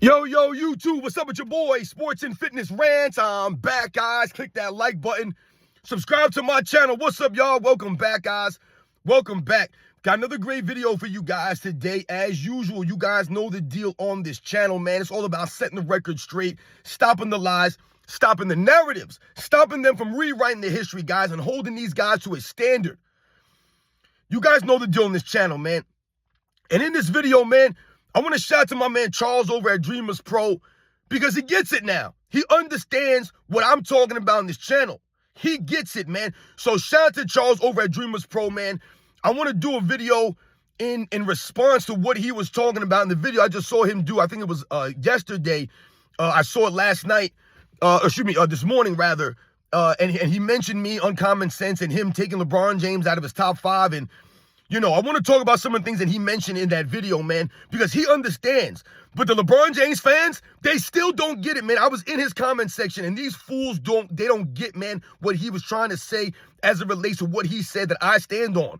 Yo, YouTube, what's up with your boy, Sports and Fitness Rants? I'm back, guys. Click that like button. Subscribe to my channel. What's up, y'all? Welcome back, guys. Welcome back. Got another great video for you guys today. As usual, you guys know the deal on this channel, man. It's all about setting the record straight, stopping the lies, stopping the narratives, stopping them from rewriting the history, guys, and holding these guys to a standard. You guys know the deal on this channel, man. And in this video, man, I want to shout out to my man Charles over at Dreamers Pro because he gets it now. He understands what I'm talking about on this channel. He gets it, man. So shout out to Charles over at Dreamers Pro, man. I want to do a video in response to what he was talking about in the video I just saw him do. I think it was yesterday. I saw it last night. This morning, rather. And he mentioned me, Uncommon Sense, and him taking LeBron James out of his top 5. And you know, I want to talk about some of the things that he mentioned in that video, man, because he understands. But the LeBron James fans, they still don't get it, man. I was in his comment section, and these fools don't get, man, what he was trying to say as it relates to what he said that I stand on.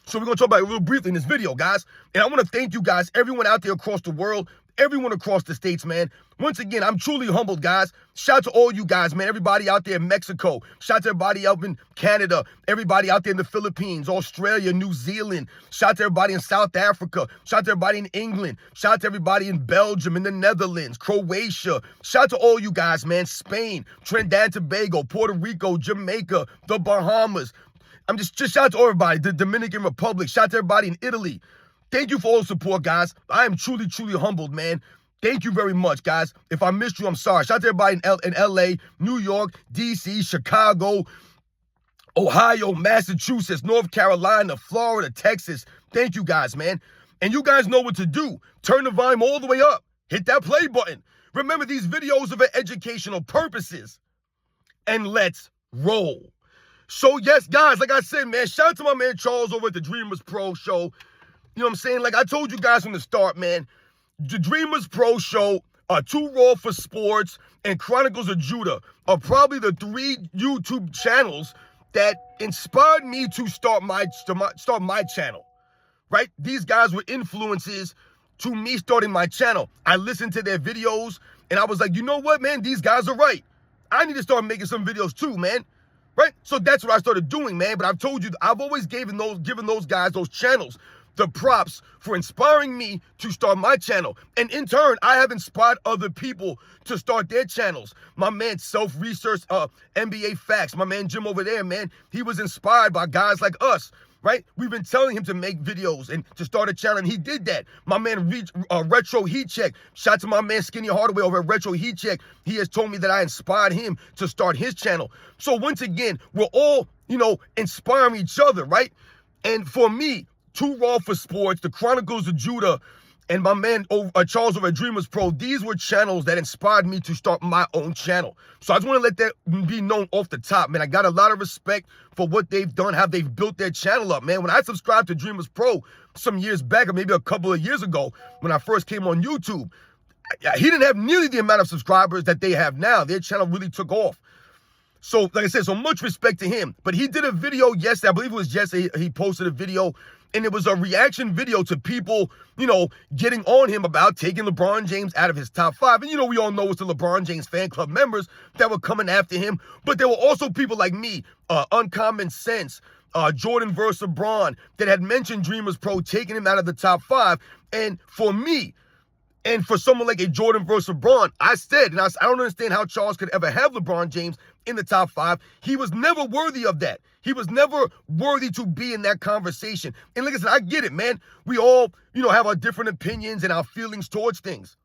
So we're going to talk about it real briefly in this video, guys. And I want to thank you guys, everyone out there across the world, everyone across the states, man. Once again, I'm truly humbled, guys. Shout out to all you guys, man. Everybody out there in Mexico. Shout out to everybody up in Canada. Everybody out there in the Philippines, Australia, New Zealand. Shout out to everybody in South Africa. Shout out to everybody in England. Shout out to everybody in Belgium, in the Netherlands, Croatia. Shout out to all you guys, man. Spain, Trinidad and Tobago, Puerto Rico, Jamaica, the Bahamas. I'm just shout out to everybody. The Dominican Republic. Shout out to everybody in Italy. Thank you for all the support, guys. I am truly, truly humbled, man. Thank you very much, guys. If I missed you, I'm sorry. Shout out to everybody in LA, New York, DC, Chicago, Ohio, Massachusetts, North Carolina, Florida, Texas. Thank you, guys, man. And you guys know what to do. Turn the volume all the way up. Hit that play button. Remember, these videos are for educational purposes. And let's roll. So, yes, guys, like I said, man, shout out to my man Charles over at the Dreamers Pro Show. You know what I'm saying? Like I told you guys from the start, man, the Dreamers Pro Show, Too Raw for Sports, and Chronicles of Judah are probably the 3 YouTube channels that inspired me to start my channel, right? These guys were influences to me starting my channel. I listened to their videos, and I was like, you know what, man? These guys are right. I need to start making some videos too, man. Right? So that's what I started doing, man. But I've told you, I've always given those guys, those channels, the props for inspiring me to start my channel. And in turn, I have inspired other people to start their channels. My man, Self-Research, NBA Facts, my man Jim over there, man, he was inspired by guys like us, right? We've been telling him to make videos and to start a channel, and he did that. My man, Retro Heat Check, shout out to my man Skinny Hardaway over at Retro Heat Check. He has told me that I inspired him to start his channel. So once again, we're all, you know, inspiring each other, right? And for me, Too Raw for Sports, the Chronicles of Judah, and my man Charles over at Dreamers Pro, these were channels that inspired me to start my own channel. So I just want to let that be known off the top, man. I got a lot of respect for what they've done, how they've built their channel up, man. When I subscribed to Dreamers Pro some years back, or maybe a couple of years ago, when I first came on YouTube, he didn't have nearly the amount of subscribers that they have now. Their channel really took off. So, like I said, so much respect to him. But he did a video yesterday. I believe it was yesterday. He posted a video, and it was a reaction video to people, you know, getting on him about taking LeBron James out of his top 5. And, you know, we all know it's the LeBron James fan club members that were coming after him. But there were also people like me, Uncommon Sense, Jordan versus LeBron, that had mentioned Dreamers Pro taking him out of the top 5. And for me, and for someone like a Jordan versus LeBron, I said, and I don't understand how Charles could ever have LeBron James in the top 5. He was never worthy of that. He was never worthy to be in that conversation. And like I said, I get it, man. We all, you know, have our different opinions and our feelings towards things.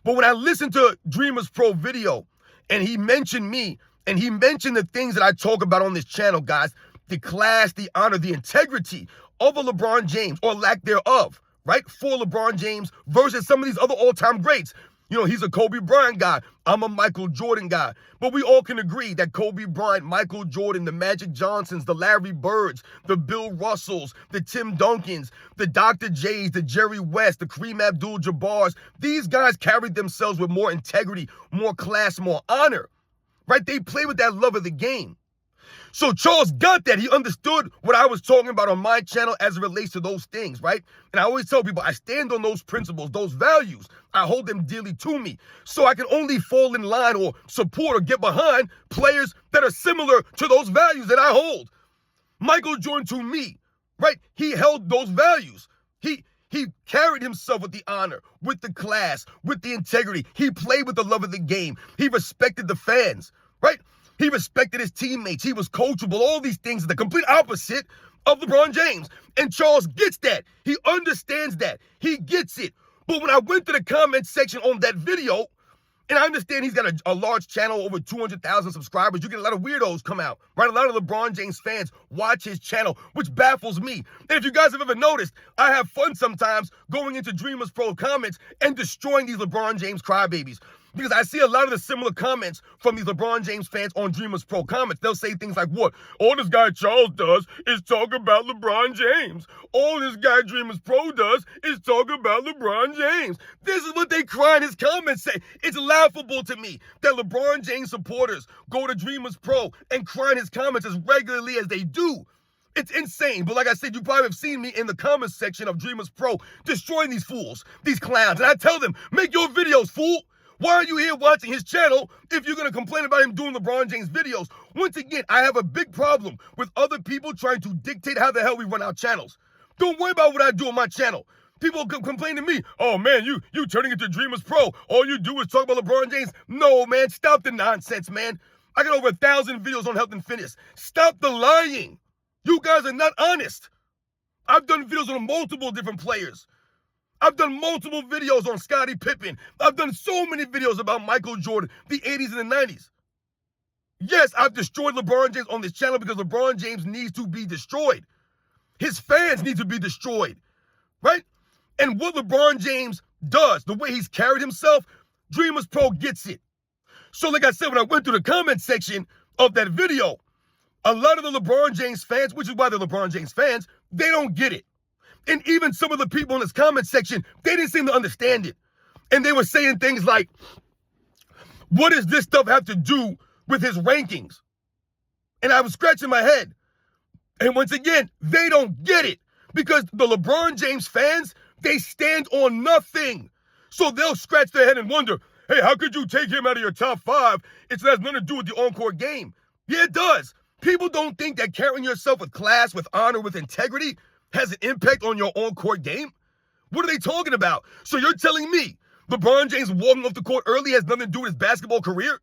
But when I listened to Dreamers Pro video, and he mentioned me, and he mentioned the things that I talk about on this channel, guys, the class, the honor, the integrity of a LeBron James, or lack thereof, right? For LeBron James versus some of these other all-time greats. You know, he's a Kobe Bryant guy. I'm a Michael Jordan guy. But we all can agree that Kobe Bryant, Michael Jordan, the Magic Johnsons, the Larry Birds, the Bill Russells, the Tim Duncans, the Dr. J's, the Jerry West, the Kareem Abdul-Jabbars, these guys carried themselves with more integrity, more class, more honor, right? They play with that love of the game. So Charles got that. He understood what I was talking about on my channel as it relates to those things, right? And I always tell people, I stand on those principles, those values. I hold them dearly to me. So I can only fall in line or support or get behind players that are similar to those values that I hold. Michael Jordan, to me, right? He held those values. He carried himself with the honor, with the class, with the integrity. He played with the love of the game. He respected the fans, right? He respected his teammates. He was coachable. All these things are the complete opposite of LeBron James. And Charles gets that. He understands that. He gets it. But when I went to the comment section on that video, and I understand he's got a large channel, over 200,000 subscribers. You get a lot of weirdos come out, right? A lot of LeBron James fans watch his channel, which baffles me. And if you guys have ever noticed, I have fun sometimes going into Dreamers Pro comments and destroying these LeBron James crybabies. Because I see a lot of the similar comments from these LeBron James fans on Dreamers Pro comments. They'll say things like, what? All this guy Charles does is talk about LeBron James. All this guy Dreamers Pro does is talk about LeBron James. This is what they cry in his comments say. It's laughable to me that LeBron James supporters go to Dreamers Pro and cry in his comments as regularly as they do. It's insane. But like I said, you probably have seen me in the comments section of Dreamers Pro destroying these fools, these clowns. And I tell them, make your videos, fool. Why are you here watching his channel if you're going to complain about him doing LeBron James videos? Once again, I have a big problem with other people trying to dictate how the hell we run our channels. Don't worry about what I do on my channel. People complain to me, oh man, you turning into Dreamers Pro. All you do is talk about LeBron James. No, man, stop the nonsense, man. I got over 1,000 videos on health and fitness. Stop the lying. You guys are not honest. I've done videos on multiple different players. I've done multiple videos on Scottie Pippen. I've done so many videos about Michael Jordan, the 80s and the 90s. Yes, I've destroyed LeBron James on this channel because LeBron James needs to be destroyed. His fans need to be destroyed, right? And what LeBron James does, the way he's carried himself, Dreamers Pro gets it. So like I said, when I went through the comment section of that video, a lot of the LeBron James fans, which is why they're LeBron James fans, they don't get it. And even some of the people in this comment section, they didn't seem to understand it. And they were saying things like, what does this stuff have to do with his rankings? And I was scratching my head. And once again, they don't get it. Because the LeBron James fans, they stand on nothing. So they'll scratch their head and wonder, hey, how could you take him out of your top 5? It has nothing to do with the on-court game. Yeah, it does. People don't think that carrying yourself with class, with honor, with integrity has an impact on your on-court game? What are they talking about? So you're telling me LeBron James walking off the court early has nothing to do with his basketball career?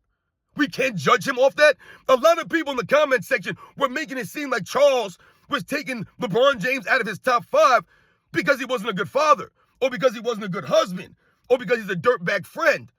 We can't judge him off that? A lot of people in the comment section were making it seem like Charles was taking LeBron James out of his top 5 because he wasn't a good father, or because he wasn't a good husband, or because he's a dirtbag friend,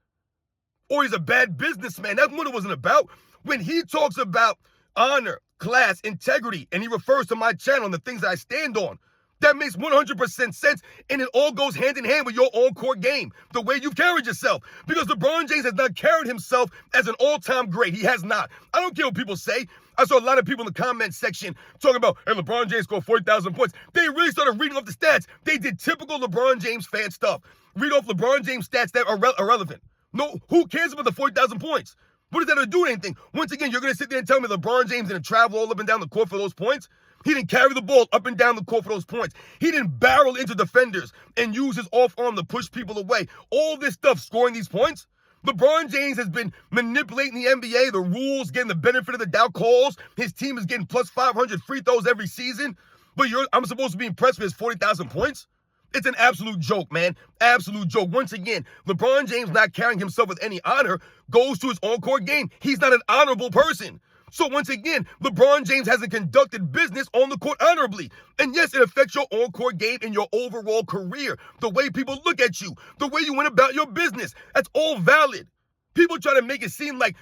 or he's a bad businessman. That's what it wasn't about. When he talks about honor, class, integrity, and he refers to my channel and the things that I stand on, that makes 100% sense, and it all goes hand in hand with your on-court game, the way you've carried yourself. Because LeBron James has not carried himself as an all-time great. He has not. I don't care what people say. I saw a lot of people in the comment section talking about, hey, LeBron James scored 40,000 points. They really started reading off the stats. They did typical LeBron James fan stuff. Read off LeBron James stats that are irrelevant. No, who cares about the 40,000 points? What does that have to do with anything? Once again, you're going to sit there and tell me LeBron James didn't travel all up and down the court for those points? He didn't carry the ball up and down the court for those points. He didn't barrel into defenders and use his off arm to push people away. All this stuff scoring these points. LeBron James has been manipulating the NBA, the rules, getting the benefit of the doubt calls. His team is getting plus 500 free throws every season. But I'm supposed to be impressed with his 40,000 points? It's an absolute joke, man. Absolute joke. Once again, LeBron James not carrying himself with any honor goes to his on-court game. He's not an honorable person. So once again, LeBron James hasn't conducted business on the court honorably. And yes, it affects your on-court game and your overall career. The way people look at you, the way you went about your business. That's all valid. People try to make it seem like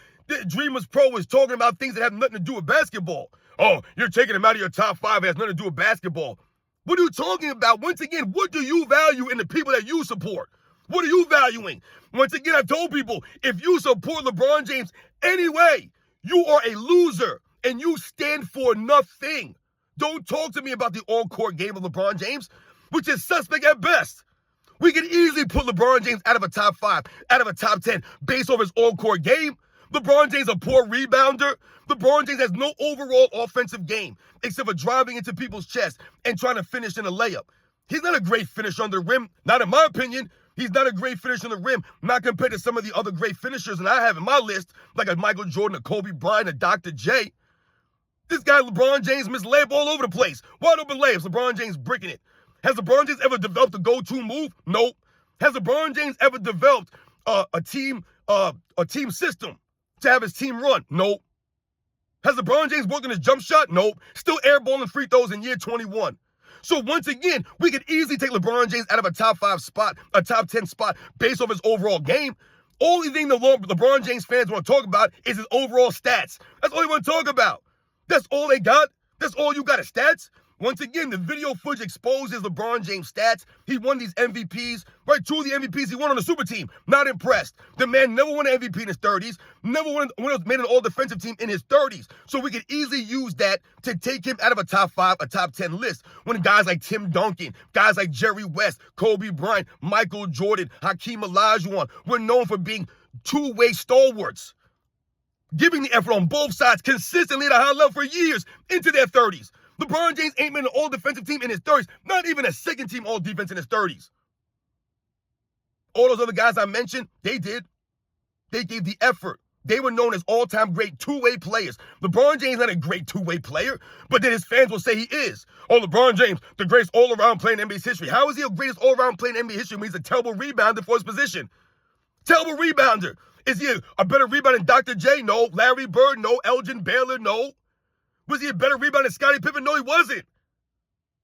Dreamers Pro is talking about things that have nothing to do with basketball. Oh, you're taking him out of your top 5. It has nothing to do with basketball. What are you talking about? Once again, what do you value in the people that you support? What are you valuing? Once again, I've told people, if you support LeBron James anyway, you are a loser and you stand for nothing. Don't talk to me about the on-court game of LeBron James, which is suspect at best. We can easily put LeBron James out of a top 5, out of a top 10, based off his on-court game. LeBron James a poor rebounder? LeBron James has no overall offensive game except for driving into people's chests and trying to finish in a layup. He's not a great finisher on the rim, not in my opinion. He's not a great finisher on the rim, not compared to some of the other great finishers that I have in my list, like a Michael Jordan, a Kobe Bryant, a Dr. J. This guy, LeBron James, missed layup all over the place. Wide open layups, LeBron James bricking it. Has LeBron James ever developed a go-to move? Nope. Has LeBron James ever developed a team system to have his team run? Nope. Has LeBron James worked on his jump shot? Nope. Still airballing free throws in year 21. So once again, we could easily take LeBron James out of a top 5 spot, a top 10 spot, based off his overall game. Only thing the LeBron James fans want to talk about is his overall stats. That's all they want to talk about. That's all they got. That's all you got is stats. Once again, the video footage exposes LeBron James' stats. He won these MVPs, right? 2 of the MVPs he won on the super team. Not impressed. The man never won an MVP in his 30s. Never made an all-defensive team in his 30s. So we could easily use that to take him out of a top 5, a top 10 list. When guys like Tim Duncan, guys like Jerry West, Kobe Bryant, Michael Jordan, Hakeem Olajuwon were known for being two-way stalwarts, giving the effort on both sides consistently at a high level for years into their 30s. LeBron James ain't been an all-defensive team in his 30s, not even a second-team all-defense in his 30s. All those other guys I mentioned, they did. They gave the effort. They were known as all-time great two-way players. LeBron James not a great two-way player, but then his fans will say he is. Oh, LeBron James, the greatest all-around player in NBA's history. How is he the greatest all-around player in NBA history when he's a terrible rebounder for his position? Terrible rebounder. Is he a better rebounder than Dr. J? No. Larry Bird? No. Elgin Baylor? No. Was he a better rebounder than Scottie Pippen? No, he wasn't.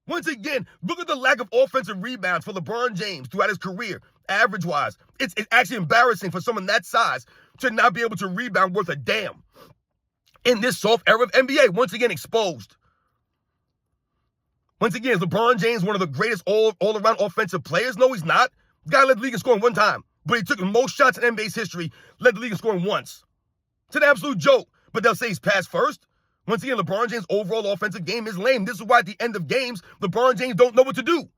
Once again, look at the lack of offensive rebounds for LeBron James throughout his career, average-wise. It's actually embarrassing for someone that size to not be able to rebound worth a damn. In this soft era of NBA, once again exposed. Once again, is LeBron James one of the greatest all-around offensive players? No, he's not. The guy led the league in scoring 1 time, but he took the most shots in NBA's history, led the league in scoring once. It's an absolute joke, but they'll say he's passed first. Once again, LeBron James' overall offensive game is lame. This is why at the end of games, LeBron James don't know what to do.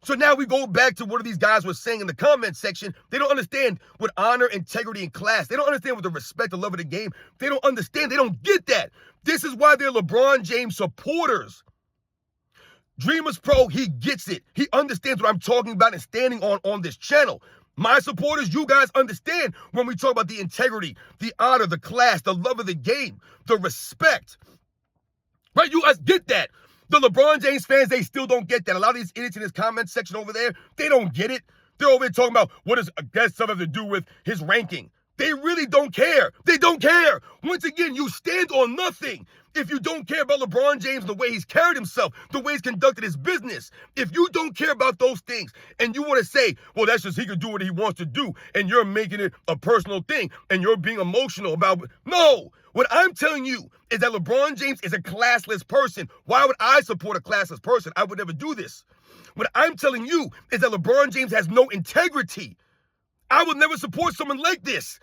So now we go back to what these guys were saying in the comment section. They don't understand what honor, integrity, and class. They don't understand what the respect, the love of the game. They don't understand. They don't get that. This is why they're LeBron James supporters. Dreamers Pro, he gets it. He understands what I'm talking about and standing on this channel. My supporters, you guys understand when we talk about the integrity, the honor, the class, the love of the game, the respect. Right? You guys get that. The LeBron James fans, they still don't get that. A lot of these idiots in his comment section over there, they don't get it. They're over there talking about what does that stuff have to do with his ranking. They really don't care. They don't care. Once again, you stand on nothing if you don't care about LeBron James, the way he's carried himself, the way he's conducted his business. If you don't care about those things and you want to say, well, that's just he can do what he wants to do, and you're making it a personal thing and you're being emotional about it. No. What I'm telling you is that LeBron James is a classless person. Why would I support a classless person? I would never do this. What I'm telling you is that LeBron James has no integrity. I would never support someone like this.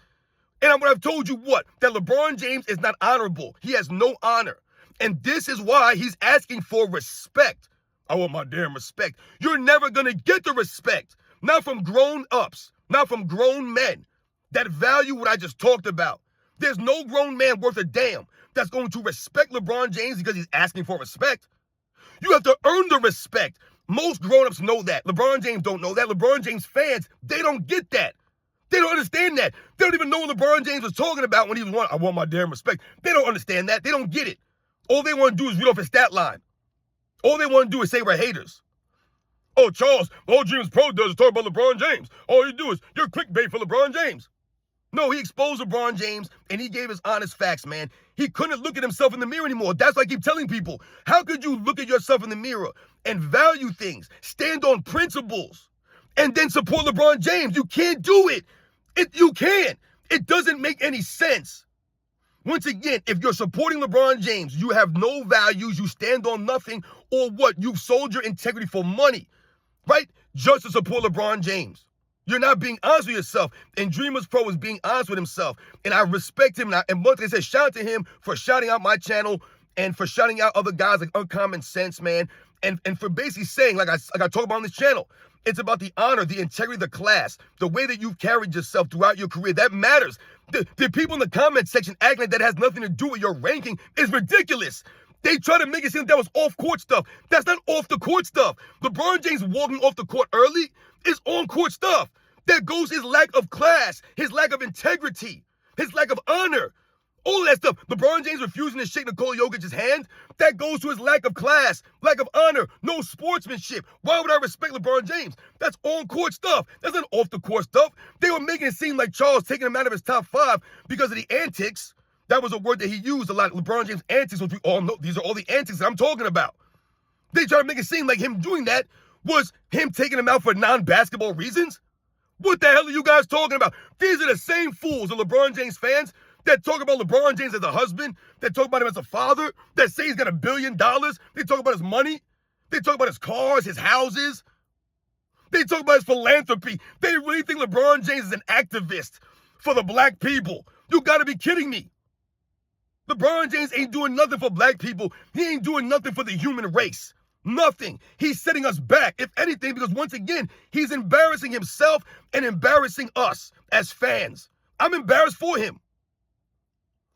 And what I've told you, that LeBron James is not honorable. He has no honor. And this is why he's asking for respect. I want my damn respect. You're never going to get the respect. Not from grown-ups, not from grown men that value what I just talked about. There's no grown man worth a damn that's going to respect LeBron James because he's asking for respect. You have to earn the respect. Most grown-ups know that. LeBron James don't know that. LeBron James fans, they don't get that. They don't understand that. They don't even know what LeBron James was talking about when he was I want my damn respect. They don't understand that. They don't get it. All they want to do is read off his stat line. All they want to do is say we're haters. Oh, Charles, all Dreams Pro does is talk about LeBron James. All you do is, you're clickbait for LeBron James. No, he exposed LeBron James, and he gave his honest facts, man. He couldn't look at himself in the mirror anymore. That's why I keep telling people, how could you look at yourself in the mirror and value things, stand on principles, and then support LeBron James? You can't do it. You can't. It doesn't make any sense. Once again, if you're supporting LeBron James, you have no values, you stand on nothing, or what? You've sold your integrity for money, right? Just to support LeBron James. You're not being honest with yourself. And Dreamers Pro is being honest with himself. And I respect him. And once I said, shout out to him for shouting out my channel and for shouting out other guys like Uncommon Sense, man. And for basically saying, like I talk about on this channel, It's about the honor, the integrity, the class, the way that you've carried yourself throughout your career. That matters. The people in the comment section acting like that has nothing to do with your ranking is ridiculous. They try to make it seem like that was off-court stuff. That's not off-the-court stuff. LeBron James walking off the court early is on-court stuff. That goes his lack of class, his lack of integrity, his lack of honor. All of that stuff. LeBron James refusing to shake Nikola Jokic's hand, that goes to his lack of class, lack of honor, no sportsmanship. Why would I respect LeBron James? That's on-court stuff. That's not off-the-court stuff. They were making it seem like Charles taking him out of his top 5 because of the antics. That was a word that he used a lot. LeBron James antics, which we all know. These are all the antics that I'm talking about. They try to make it seem like him doing that was him taking him out for non-basketball reasons. What the hell are you guys talking about? These are the same fools, the LeBron James fans, that talk about LeBron James as a husband, that talk about him as a father, that say he's got $1 billion. They talk about his money. They talk about his cars, his houses. They talk about his philanthropy. They really think LeBron James is an activist for the black people. You gotta be kidding me. LeBron James ain't doing nothing for black people. He ain't doing nothing for the human race. Nothing. He's setting us back, if anything, because once again, he's embarrassing himself and embarrassing us as fans. I'm embarrassed for him.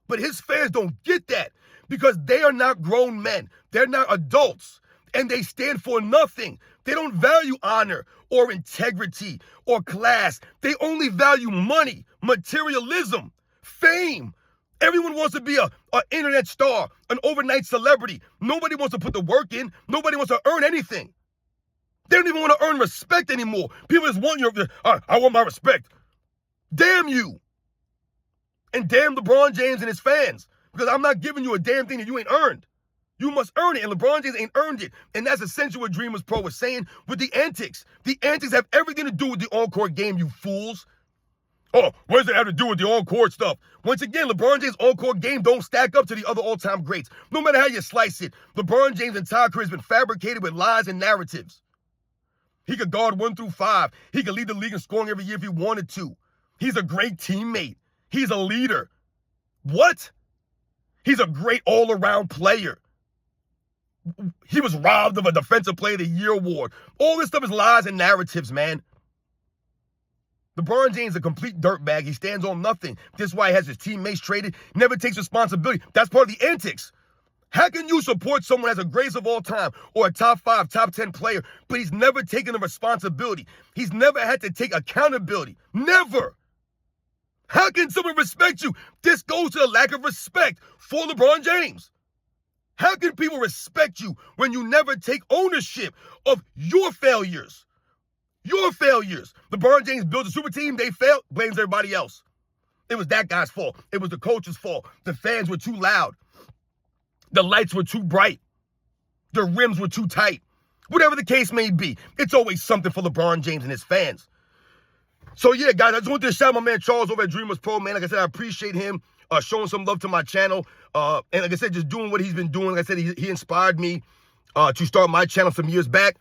But his fans don't get that because they are not grown men. They're not adults, and they stand for nothing. They don't value honor or integrity or class. They only value money, materialism, fame. Everyone wants to be an internet star, an overnight celebrity. Nobody wants to put the work in. Nobody wants to earn anything. They don't even want to earn respect anymore. People just want I want my respect. Damn you. And damn LeBron James and his fans, because I'm not giving you a damn thing that you ain't earned. You must earn it, and LeBron James ain't earned it. And that's essentially what Dreamers Pro was saying with the antics. The antics have everything to do with the on-court game, you fools. Oh, what does it have to do with the on-court stuff? Once again, LeBron James' on-court game don't stack up to the other all-time greats. No matter how you slice it, LeBron James' entire career has been fabricated with lies and narratives. He could guard 1 through 5. He could lead the league in scoring every year if he wanted to. He's a great teammate. He's a leader. What? He's a great all-around player. He was robbed of a Defensive Player of the Year award. All this stuff is lies and narratives, man. LeBron James is a complete dirtbag. He stands on nothing. This is why he has his teammates traded, never takes responsibility. That's part of the antics. How can you support someone as a greatest of all time or a top 5, top 10 player, but he's never taken the responsibility? He's never had to take accountability. Never. How can someone respect you? This goes to the lack of respect for LeBron James. How can people respect you when you never take ownership of your failures? Your failures. LeBron James built a super team. They failed. Blames everybody else. It was that guy's fault. It was the coach's fault. The fans were too loud. The lights were too bright. The rims were too tight. Whatever the case may be, it's always something for LeBron James and his fans. So yeah, guys, I just wanted to shout out my man Charles over at Dreamers Pro, man. Like I said, I appreciate him showing some love to my channel. And like I said, just doing what he's been doing. Like I said, he inspired me to start my channel some years back.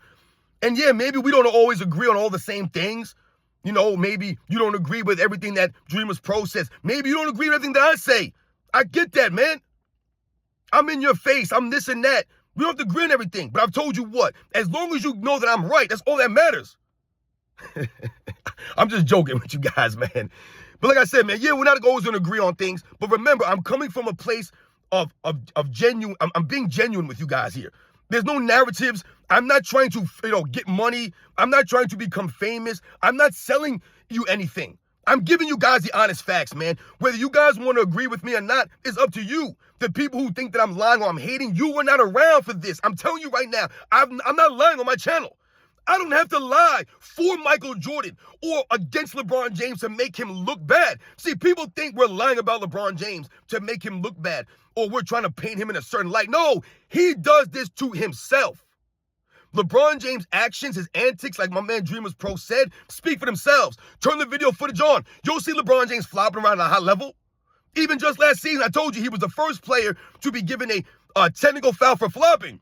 And yeah, maybe we don't always agree on all the same things. You know, maybe you don't agree with everything that Dreamers Pro says. Maybe you don't agree with everything that I say. I get that, man. I'm in your face. I'm this and that. We don't have to agree on everything. But I've told you what, as long as you know that I'm right, that's all that matters. I'm just joking with you guys, man. But like I said, man, yeah, we're not always going to agree on things. But remember, I'm coming from a place of genuine. I'm being genuine with you guys here. There's no narratives. I'm not trying to, get money. I'm not trying to become famous. I'm not selling you anything. I'm giving you guys the honest facts, man. Whether you guys want to agree with me or not is up to you. The people who think that I'm lying or I'm hating, you were not around for this. I'm telling you right now, I'm not lying on my channel. I don't have to lie for Michael Jordan or against LeBron James to make him look bad. See, people think we're lying about LeBron James to make him look bad or we're trying to paint him in a certain light. No, he does this to himself. LeBron James' actions, his antics, like my man Dreamers Pro said, speak for themselves. Turn the video footage on. You'll see LeBron James flopping around at a high level. Even just last season, I told you he was the first player to be given a technical foul for flopping.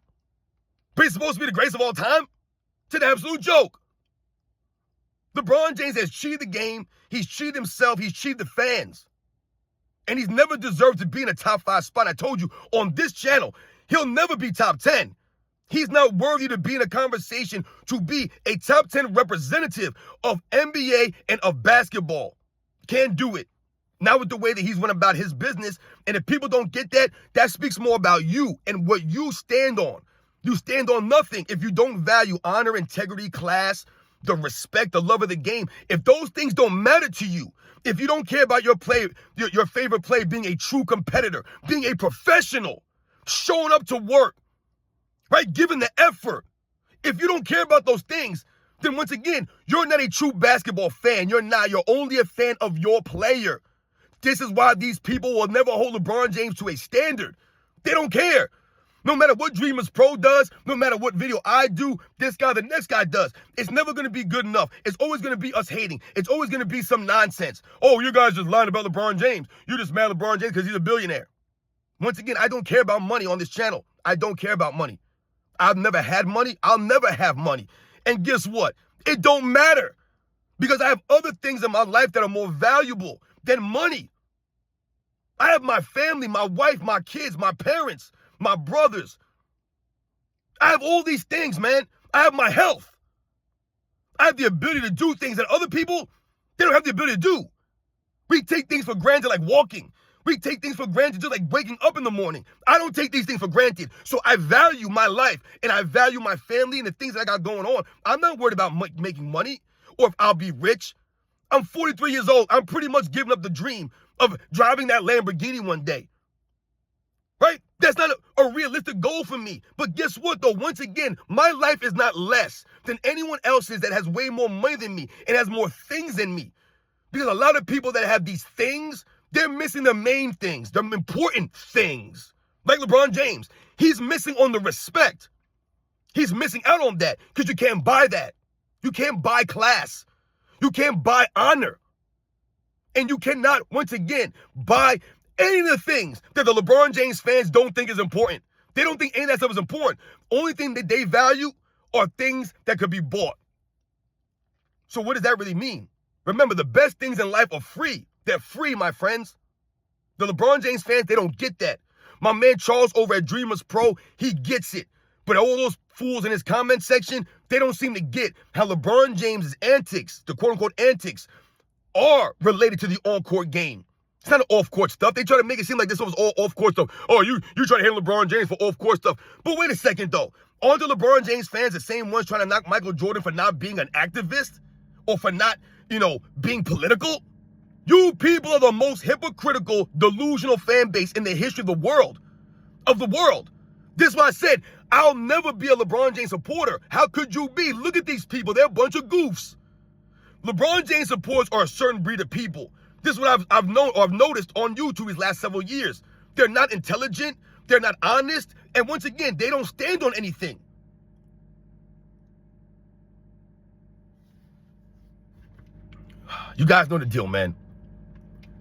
But he's supposed to be the greatest of all time? It's an absolute joke. LeBron James has cheated the game. He's cheated himself. He's cheated the fans. And he's never deserved to be in a top 5 spot. I told you on this channel, he'll never be top 10. He's not worthy to be in a conversation to be a top 10 representative of NBA and of basketball. Can't do it. Not with the way that he's went about his business. And if people don't get that, that speaks more about you and what you stand on. You stand on nothing if you don't value honor, integrity, class, the respect, the love of the game. If those things don't matter to you, if you don't care about your play, your favorite play being a true competitor, being a professional, showing up to work, right? Giving the effort. If you don't care about those things, then once again, you're not a true basketball fan. You're not. You're only a fan of your player. This is why these people will never hold LeBron James to a standard. They don't care. No matter what Dreamers Pro does, no matter what video I do, this guy, the next guy does, it's never going to be good enough. It's always going to be us hating. It's always going to be some nonsense. Oh, you guys just lying about LeBron James. You're just mad at LeBron James because he's a billionaire. Once again, I don't care about money on this channel. I don't care about money. I've never had money. I'll never have money. And guess what? It don't matter because I have other things in my life that are more valuable than money. I have my family, my wife, my kids, my parents, my brothers. I have all these things, man. I have my health. I have the ability to do things that other people, they don't have the ability to do. We take things for granted like walking. We take things for granted just like waking up in the morning. I don't take these things for granted. So I value my life and I value my family and the things that I got going on. I'm not worried about making money or if I'll be rich. I'm 43 years old. I'm pretty much giving up the dream of driving that Lamborghini one day. Right? That's not a realistic goal for me. But guess what, though? Once again, my life is not less than anyone else's that has way more money than me and has more things than me. Because a lot of people that have these things, they're missing the main things, the important things. Like LeBron James, he's missing on the respect. He's missing out on that because you can't buy that. You can't buy class. You can't buy honor. And you cannot, once again, buy any of the things that the LeBron James fans don't think is important. They don't think any of that stuff is important. Only thing that they value are things that could be bought. So what does that really mean? Remember, the best things in life are free. They're free, my friends. The LeBron James fans, they don't get that. My man Charles over at Dreamers Pro, he gets it. But all those fools in his comment section, they don't seem to get how LeBron James' antics, the quote-unquote antics, are related to the on-court game. It's not off-court stuff. They try to make it seem like this was all off-court stuff. Oh, you try to hate LeBron James for off-court stuff. But wait a second, though. Aren't the LeBron James fans the same ones trying to knock Michael Jordan for not being an activist? Or for not, being political? You people are the most hypocritical, delusional fan base in the history of the world. This is why I said, I'll never be a LeBron James supporter. How could you be? Look at these people. They're a bunch of goofs. LeBron James supporters are a certain breed of people. This is what I've noticed on YouTube these last several years. They're not intelligent. They're not honest. And once again, they don't stand on anything. You guys know the deal, man.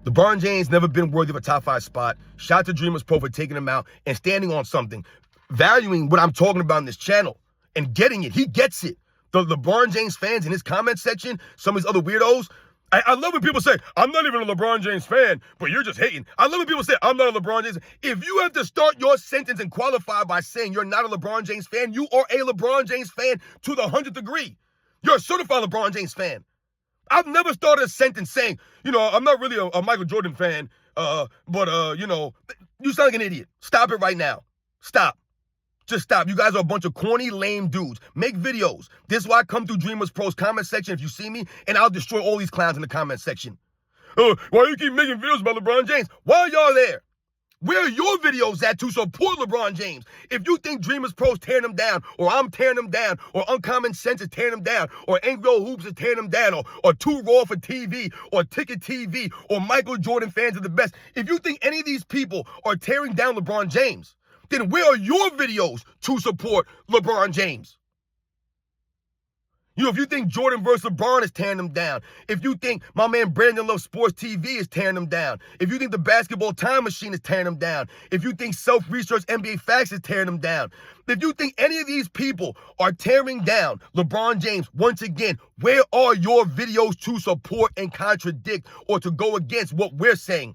LeBron James never been worthy of a top 5 spot. Shout out to Dreamers Pro for taking him out and standing on something. Valuing what I'm talking about in this channel and getting it. He gets it. The LeBron James fans in his comment section, some of these other weirdos, I love when people say, I'm not even a LeBron James fan, but you're just hating. I love when people say, I'm not a LeBron James. If you have to start your sentence and qualify by saying you're not a LeBron James fan, you are a LeBron James fan to the 100th degree. You're a certified LeBron James fan. I've never started a sentence saying, I'm not really a Michael Jordan fan, but you sound like an idiot. Stop it right now. Stop. Just stop. You guys are a bunch of corny, lame dudes. Make videos. This is why I come through Dreamers Pro's comment section if you see me, and I'll destroy all these clowns in the comment section. Why do you keep making videos about LeBron James? Why are y'all there? Where are your videos at to support LeBron James? If you think Dreamers Pro's tearing him down, or I'm tearing him down, or Uncommon Sense is tearing him down, or Angry Old Hoops is tearing him down, or Too Raw for TV, or Ticket TV, or Michael Jordan fans are the best. If you think any of these people are tearing down LeBron James, then where are your videos to support LeBron James? If you think Jordan versus LeBron is tearing them down, if you think my man Brandon Love Sports TV is tearing them down, if you think the Basketball Time Machine is tearing them down, if you think Self-Research NBA Facts is tearing them down, if you think any of these people are tearing down LeBron James, once again, where are your videos to support and contradict or to go against what we're saying?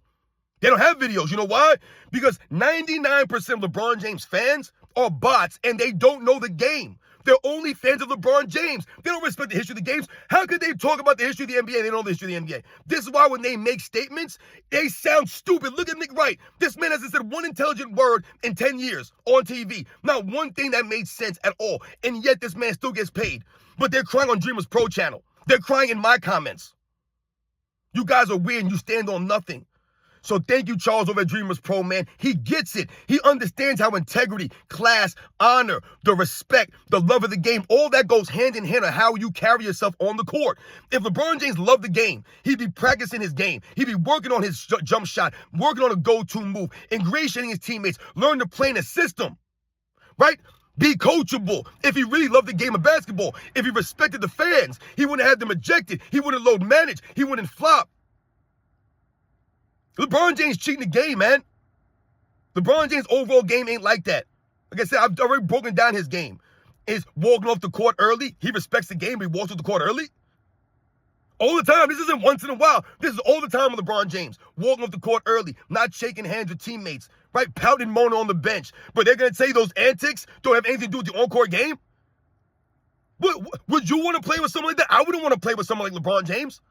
They don't have videos. You know why? Because 99% of LeBron James fans, are bots and they don't know the game. They're only fans of LeBron James. They don't respect the history of the games. How could they talk about the history of the NBA and they don't know the history of the NBA? This is why when they make statements, they sound stupid. Look at Nick Wright. This man hasn't said one intelligent word in 10 years on TV. Not one thing that made sense at all. And yet this man still gets paid. But they're crying on Dreamers Pro channel. They're crying in my comments. You guys are weird and you stand on nothing. So thank you, Charles, over at Dreamers Pro, man. He gets it. He understands how integrity, class, honor, the respect, the love of the game, all that goes hand in hand on how you carry yourself on the court. If LeBron James loved the game, he'd be practicing his game. He'd be working on his jump shot, working on a go-to move, ingratiating his teammates, learn to play in a system, right? Be coachable. If he really loved the game of basketball, if he respected the fans, he wouldn't have them ejected. He wouldn't load manage. He wouldn't flop. LeBron James cheating the game, man. LeBron James' overall game ain't like that. Like I said, I've already broken down his game. Is walking off the court early. He respects the game, but he walks off the court early. All the time. This isn't once in a while. This is all the time with LeBron James. Walking off the court early, not shaking hands with teammates, right? Pouting and moaning on the bench. But they're going to say those antics don't have anything to do with the on-court game? Would you want to play with someone like that? I wouldn't want to play with someone like LeBron James.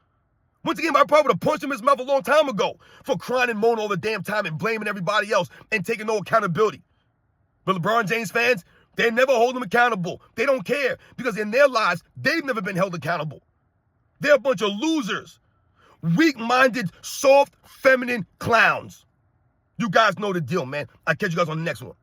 Once again, I probably would have punched him in his mouth a long time ago for crying and moaning all the damn time and blaming everybody else and taking no accountability. But LeBron James fans, they never hold him accountable. They don't care because in their lives, they've never been held accountable. They're a bunch of losers, weak-minded, soft, feminine clowns. You guys know the deal, man. I'll catch you guys on the next one.